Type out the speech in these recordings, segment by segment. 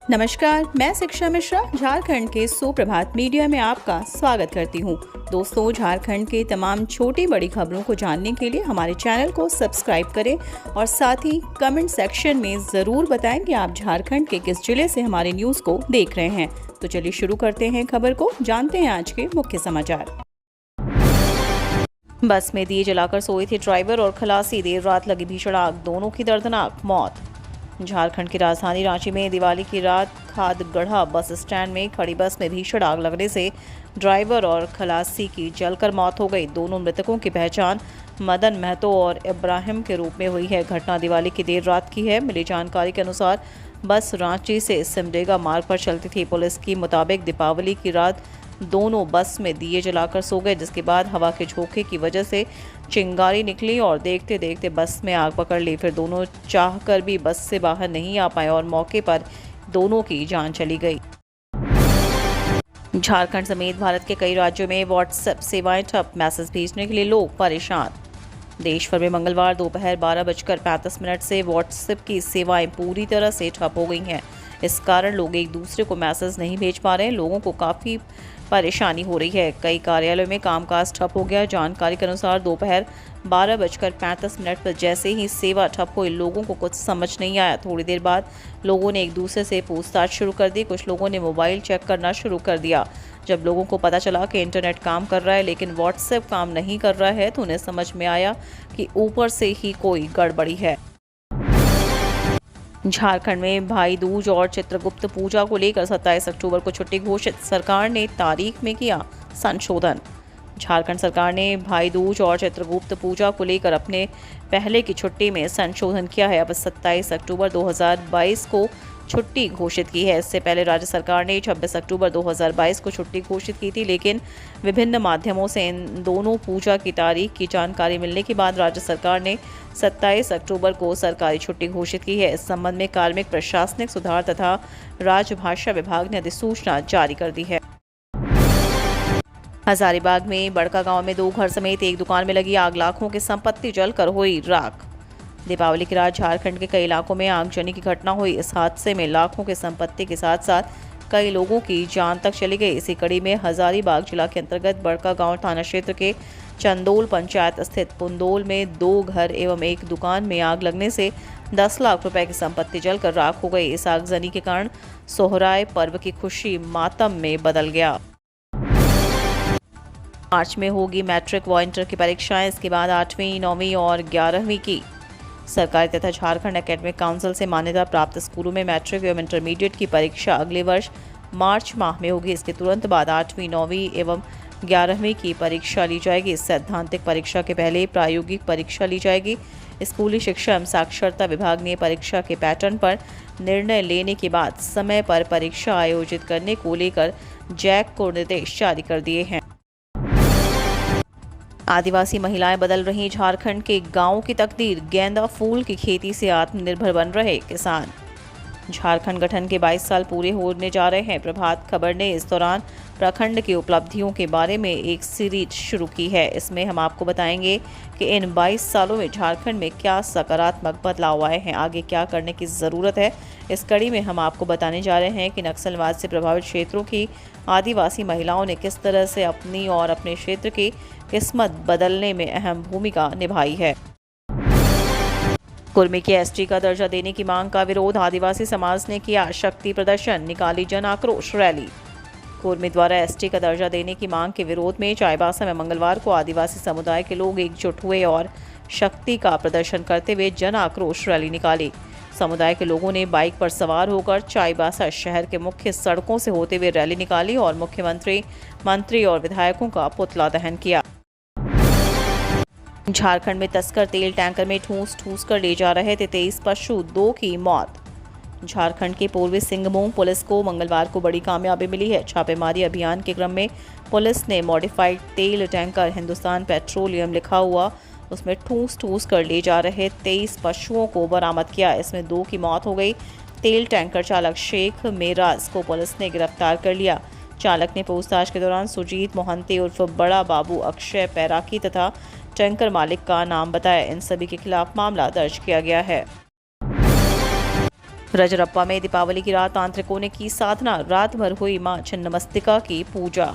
नमस्कार, मैं शिक्षा मिश्रा झारखंड के सुप्रभात मीडिया में आपका स्वागत करती हूँ। दोस्तों, झारखंड के तमाम छोटी बड़ी खबरों को जानने के लिए हमारे चैनल को सब्सक्राइब करें और साथ ही कमेंट सेक्शन में ज़रूर बताएं कि आप झारखंड के किस जिले से हमारे न्यूज़ को देख रहे हैं। तो चलिए शुरू करते हैं खबर को, जानते हैं आज के मुख्य समाचार। बस में दिए जलाकर सोए थे ड्राइवर और खलासी, देर रात लगी भीषण आग, दोनों की दर्दनाक मौत। झारखंड की राजधानी रांची में दिवाली की रात खादगढ़ा बस स्टैंड में खड़ी बस में भीषण आग लगने से ड्राइवर और खलासी की जलकर मौत हो गई। दोनों मृतकों की पहचान मदन महतो और इब्राहिम के रूप में हुई है। घटना दिवाली की देर रात की है। मिली जानकारी के अनुसार बस रांची से सिमडेगा मार्ग पर चलती थी। पुलिस के मुताबिक दीपावली की रात दोनों बस में दिए जलाकर सो गए, जिसके बाद हवा के झोंके की वजह से चिंगारी निकली और देखते देखते बस में आग पकड़ ली। फिर दोनों चाहकर भी बस से बाहर नहीं आ पाए और मौके पर दोनों की जान चली गई। झारखंड समेत भारत के कई राज्यों में व्हाट्सएप सेवाएं ठप, मैसेज भेजने के लिए लोग परेशान। देश भर में मंगलवार दोपहर 12:35 से व्हाट्सएप की सेवाएं पूरी तरह से ठप हो गई हैं। इस कारण लोग एक दूसरे को मैसेज नहीं भेज पा रहे हैं। लोगों को काफ़ी परेशानी हो रही है। कई कार्यालयों में कामकाज ठप हो गया। जानकारी के अनुसार दोपहर 12:35 पर जैसे ही सेवा ठप हुई, लोगों को कुछ समझ नहीं आया। थोड़ी देर बाद लोगों ने एक दूसरे से पूछताछ शुरू कर दी। कुछ लोगों ने मोबाइल चेक करना शुरू कर दिया। जब लोगों को पता चला कि इंटरनेट काम कर रहा है लेकिन व्हाट्सएप काम नहीं कर रहा है, तो उन्हें समझ में आया कि ऊपर से ही कोई गड़बड़ी है। झारखंड में भाई दूज और चित्रगुप्त पूजा को लेकर 27 अक्टूबर को छुट्टी घोषित, सरकार ने तारीख में किया संशोधन। झारखंड सरकार ने भाई दूज और चित्रगुप्त पूजा को लेकर अपने पहले की छुट्टी में संशोधन किया है। अब 27 अक्टूबर 2022 को छुट्टी घोषित की है। इससे पहले राज्य सरकार ने 26 अक्टूबर 2022 को छुट्टी घोषित की थी, लेकिन विभिन्न माध्यमों से इन दोनों पूजा की तारीख की जानकारी मिलने के बाद राज्य सरकार ने 27 अक्टूबर को सरकारी छुट्टी घोषित की है। इस संबंध में कार्मिक प्रशासनिक सुधार तथा राजभाषा विभाग ने अधिसूचना जारी कर दी है। हजारीबाग में बड़का गांव में 2 घर समेत एक दुकान में लगी आग, लाखों की संपत्ति जलकर हुई राख। दीपावली की रात झारखंड के कई इलाकों में आगजनी की घटना हुई। इस हादसे में लाखों की संपत्ति के साथ साथ कई लोगों की जान तक चली गई। इसी कड़ी में हजारीबाग जिला के अंतर्गत बड़का गांव थाना क्षेत्र के चंदोल पंचायत स्थित पुंदोल में 2 घर एवं एक दुकान में आग लगने से 10 लाख रुपए की संपत्ति जलकर राख हो गई। इस आगजनी के कारण सोहराय पर्व की खुशी मातम में बदल गया। मार्च में होगी मैट्रिक व इंटर की परीक्षाएं, इसके बाद 8वीं, 9वीं और 11वीं की। सरकारी तथा झारखंड एकेडमिक काउंसिल से मान्यता प्राप्त स्कूलों में मैट्रिक एवं इंटरमीडिएट की परीक्षा अगले वर्ष मार्च माह में होगी। इसके तुरंत बाद 8वीं, 9वीं एवं 11वीं की परीक्षा ली जाएगी। इस सैद्धांतिक परीक्षा के पहले प्रायोगिक परीक्षा ली जाएगी। स्कूली शिक्षा एवं साक्षरता विभाग ने परीक्षा के पैटर्न पर निर्णय लेने के बाद समय पर परीक्षा आयोजित करने को लेकर जैक को निर्देश जारी कर दिए हैं। आदिवासी महिलाएं बदल रही झारखंड के गांवों की तकदीर, गेंदा फूल की खेती से आत्मनिर्भर बन रहे किसान। झारखंड गठन के 22 साल पूरे होने जा रहे हैं। प्रभात खबर ने इस दौरान प्रखंड की उपलब्धियों के बारे में एक सीरीज शुरू की है। इसमें हम आपको बताएंगे कि इन 22 सालों में झारखंड में क्या सकारात्मक बदलाव आए हैं, आगे क्या करने की ज़रूरत है। इस कड़ी में हम आपको बताने जा रहे हैं कि नक्सलवाद से प्रभावित क्षेत्रों की आदिवासी महिलाओं ने किस तरह से अपनी और अपने क्षेत्र की किस्मत बदलने में अहम भूमिका निभाई है। कुर्मी के एसटी का दर्जा देने की मांग का विरोध, आदिवासी समाज ने किया शक्ति प्रदर्शन, निकाली जन आक्रोश रैली। कुर्मी द्वारा एसटी का दर्जा देने की मांग के विरोध में चाईबासा में मंगलवार को आदिवासी समुदाय के लोग एकजुट हुए और शक्ति का प्रदर्शन करते हुए जन आक्रोश रैली निकाली। समुदाय के लोगों ने बाइक पर सवार होकर चाईबासा शहर के मुख्य सड़कों से होते हुए रैली निकाली और मुख्यमंत्री, मंत्री और विधायकों का पुतला दहन किया। झारखंड में तस्कर तेल टैंकर में ठूस कर ले जा रहे थे 23 पशु, 2 की मौत। झारखंड के पूर्वी सिंहभूम पुलिस को मंगलवार को बड़ी कामयाबी मिली है। छापेमारी अभियान के क्रम में पुलिस ने मॉडिफाइड तेल टैंकर हिंदुस्तान पेट्रोलियम लिखा हुआ, उसमें ठूस कर ले जा रहे 23 पशुओं को बरामद किया। इसमें 2 की मौत हो गई। तेल टैंकर चालक शेख मेराज को पुलिस ने गिरफ्तार कर लिया। चालक ने पूछताछ के दौरान सुजीत मोहंती उर्फ बड़ा बाबू, अक्षय पैराकी तथा टैंकर मालिक का नाम बताया। इन सभी के खिलाफ मामला दर्ज किया गया है। रजरप्पा में दीपावली की रात तांत्रिकों ने की साधना, रात भर हुई मां छिन्नमस्तिका की पूजा।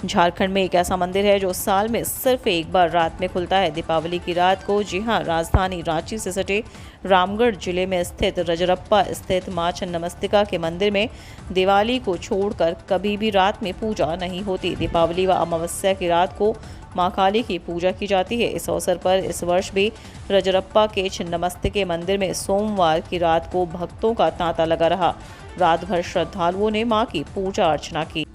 झारखंड में एक ऐसा मंदिर है जो साल में सिर्फ एक बार रात में खुलता है, दीपावली की रात को। जी हां, राजधानी रांची से सटे रामगढ़ जिले में स्थित रजरप्पा स्थित मां छिन्नमस्तिका के मंदिर में दिवाली को छोड़कर कभी भी रात में पूजा नहीं होती। दीपावली व अमावस्या की रात को मां काली की पूजा की जाती है। इस अवसर पर इस वर्ष भी रजरप्पा के छिन्नमस्तिके मंदिर में सोमवार की रात को भक्तों का तांता लगा रहा। रात भर श्रद्धालुओं ने मां की पूजा अर्चना की।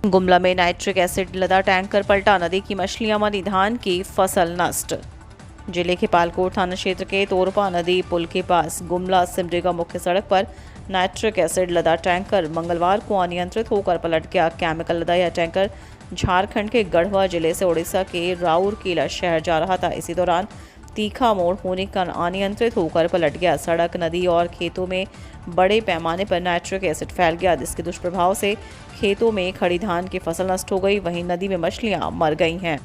गुमला में नाइट्रिक एसिड लदा टैंकर पलटा, नदी की मछलियां मरी, धान की फसल नष्ट। जिले के पालकोट थाना क्षेत्र के तोरपा नदी पुल के पास गुमला सिमडेगा मुख्य सड़क पर नाइट्रिक एसिड लदा टैंकर मंगलवार को अनियंत्रित होकर पलट गया। केमिकल लदा यह टैंकर झारखंड के गढ़वा जिले से उड़ीसा के राउरकेला शहर जा रहा था। इसी दौरान तीखा मोड़ होने का अनियंत्रित होकर पलट गया। सड़क, नदी और खेतों में बड़े पैमाने पर नाइट्रिक एसिड फैल गया, जिसके दुष्प्रभाव से खेतों में खड़ी धान की फसल नष्ट हो गई, वहीं नदी में मछलियां मर गई हैं।